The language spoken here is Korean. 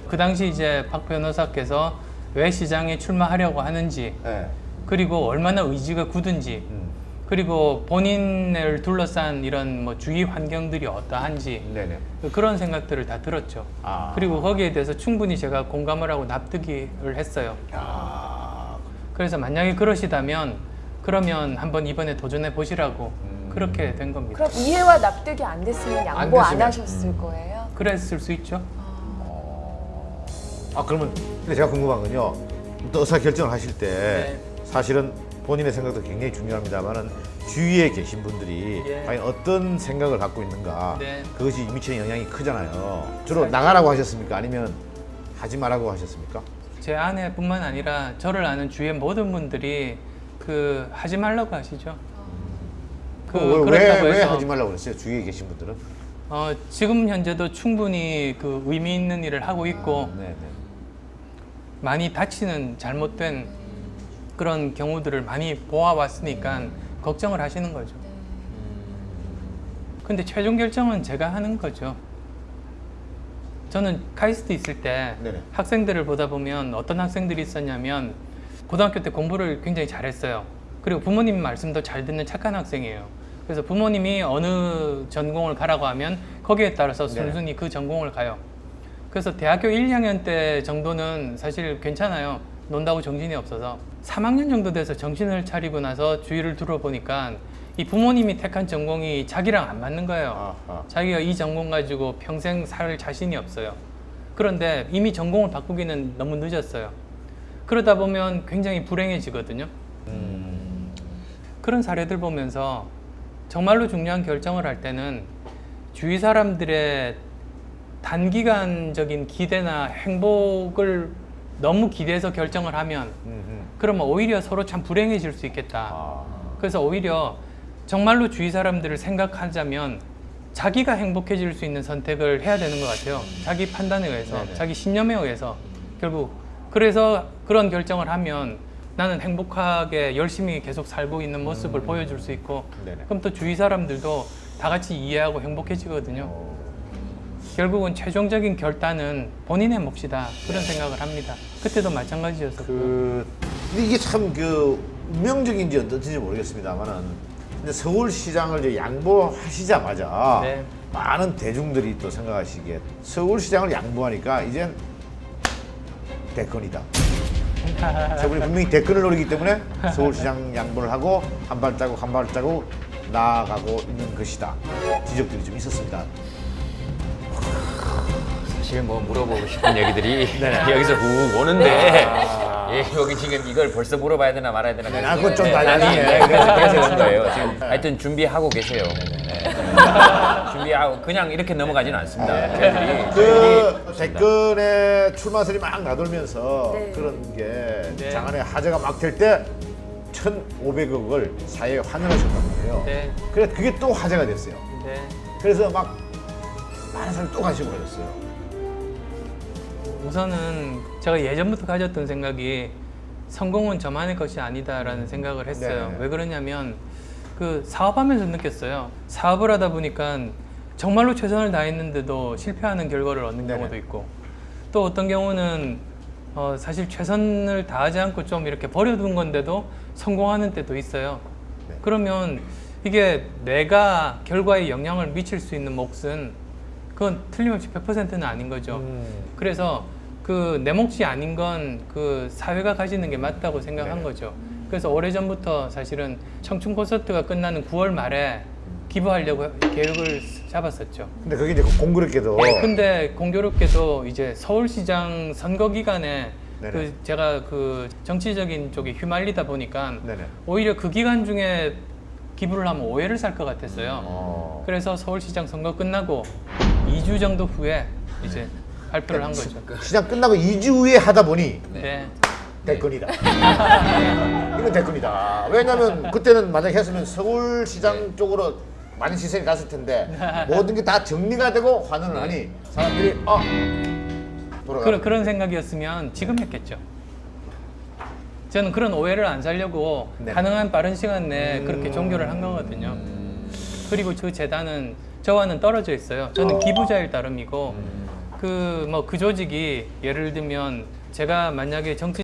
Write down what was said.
그 당시 이제 박 변호사께서 왜 시장에 출마하려고 하는지, 네. 그리고 얼마나 의지가 굳은지, 그리고 본인을 둘러싼 이런 뭐 주위 환경들이 어떠한지 네네. 그런 생각들을 다 들었죠. 아. 그리고 거기에 대해서 충분히 제가 공감을 하고 납득을 했어요. 야. 그래서 만약에 그러시다면 그러면 한번 이번에 도전해 보시라고 그렇게 된 겁니다. 그럼 이해와 납득이 안 됐으면 양보 안 됐으면. 하셨을 거예요? 그랬을 수 있죠. 아 그러면 근데 제가 궁금한 건요. 또 의사 결정을 하실 때 네. 사실은 본인의 생각도 굉장히 중요합니다만은 주위에 계신 분들이 예. 과연 어떤 생각을 갖고 있는가 네. 그것이 미치는 영향이 크잖아요. 주로 사실- 나가라고 하셨습니까? 아니면 하지 말라고 하셨습니까? 제 아내뿐만 아니라 저를 아는 주위의 모든 분들이 그 하지 말라고 하시죠. 그렇다고 왜 해서 하지 말라고 그랬어요? 주위에 계신 분들은? 지금 현재도 충분히 그 의미 있는 일을 하고 있고 네네. 많이 다치는 잘못된 그런 경우들을 많이 보아왔으니까 걱정을 하시는 거죠. 근데 최종 결정은 제가 하는 거죠. 저는 카이스트 있을 때 네네. 학생들을 보다 보면 어떤 학생들이 있었냐면 고등학교 때 공부를 굉장히 잘했어요. 그리고 부모님 말씀도 잘 듣는 착한 학생이에요. 그래서 부모님이 어느 전공을 가라고 하면 거기에 따라서 순순히 그 전공을 가요. 그래서 대학교 1, 2학년 때 정도는 사실 괜찮아요. 논다고 정신이 없어서. 3학년 정도 돼서 정신을 차리고 나서 주위를 둘러보니까 이 부모님이 택한 전공이 자기랑 안 맞는 거예요. 아하. 자기가 이 전공 가지고 평생 살 자신이 없어요. 그런데 이미 전공을 바꾸기는 너무 늦었어요. 그러다 보면 굉장히 불행해지거든요. 그런 사례들 보면서 정말로 중요한 결정을 할 때는 주위 사람들의 단기간적인 기대나 행복을 너무 기대해서 결정을 하면 그러면 오히려 서로 참 불행해질 수 있겠다. 아. 그래서 오히려 정말로 주위 사람들을 생각하자면 자기가 행복해질 수 있는 선택을 해야 되는 것 같아요. 자기 판단에 의해서, 네네. 자기 신념에 의해서 결국 그래서 그런 결정을 하면 나는 행복하게 열심히 계속 살고 있는 모습을 보여줄 수 있고 네네. 그럼 또 주위 사람들도 다 같이 이해하고 행복해지거든요. 결국은 최종적인 결단은 본인의 몫이다 그런 생각을 합니다. 그때도 마찬가지였었고 근데 이게 참 그 운명적인지 어떤지 모르겠습니다만은 근데 서울시장을 이제 양보하시자마자 네. 많은 대중들이 또 생각하시기에 서울시장을 양보하니까 이젠 대권이다. 저분이 분명히 대권을 노리기 때문에 서울시장 양보를 하고 한 발자국 한 발자국 나아가고 있는 것이다. 지적들이 좀 있었습니다. 사실 뭐 물어보고 싶은 얘기들이 여기서 훅 오는데 예, 여기 지금 이걸 벌써 물어봐야 되나 말아야 되나 네, 그건 좀 나중에. 네, 그래서 그런 거예요. 지금 하여튼 준비하고 계세요. 네. 준비하고 그냥 이렇게 넘어가지는 않습니다. 저희들이 그 댓글에 출마설이 막 나돌면서 네. 그런 게 네. 장안에 화제가 막 될 때 1,500억을 사회에 환원하셨단 말이에요. 네. 그래 그게 또 화제가 됐어요. 네. 그래서 막 많은 사람이 또 관심을 가졌어요. 우선은 제가 예전부터 가졌던 생각이 성공은 저만의 것이 아니다라는 생각을 했어요. 네. 왜 그러냐면 그 사업하면서 느꼈어요. 사업을 하다 보니까 정말로 최선을 다했는데도 실패하는 결과를 얻는 네네. 경우도 있고 또 어떤 경우는 사실 최선을 다하지 않고 좀 이렇게 버려둔 건데도 성공하는 때도 있어요. 네. 그러면 이게 내가 결과에 영향을 미칠 수 있는 몫은 그건 틀림없이 100%는 아닌 거죠. 그래서 그 내 몫이 아닌 건 그 사회가 가지는 게 맞다고 생각한 네. 거죠. 그래서 오래전부터 사실은 청춘 콘서트가 끝나는 9월 말에 기부하려고 계획을 잡았었죠. 근데 그게 이제 공교롭게도 근데 공교롭게도 이제 서울시장 선거 기간에 네네. 그 제가 그 정치적인 쪽에 휘말리다 보니까 네네. 오히려 그 기간 중에 기부를 하면 오해를 살 것 같았어요. 그래서 서울시장 선거 끝나고 2주 정도 후에 이제 발표를 한 거죠. 시장 끝나고 2주 후에 하다 보니 네. 대권이다. 이건 대권이다. 왜냐면 그때는 만약에 했으면 서울시장 쪽으로 많은 시선이 갔을 텐데 모든 게 다 정리가 되고 환원을 하니 사람들이 돌아가. 그런 생각이었으면 지금 했겠죠. 저는 그런 오해를 안 살려고 네. 가능한 빠른 시간 내에 그렇게 종교를 한 거거든요. 그리고 그 재단은 저와는 떨어져 있어요. 저는 기부자일 따름이고 그 조직이 예를 들면 제가 만약에 정치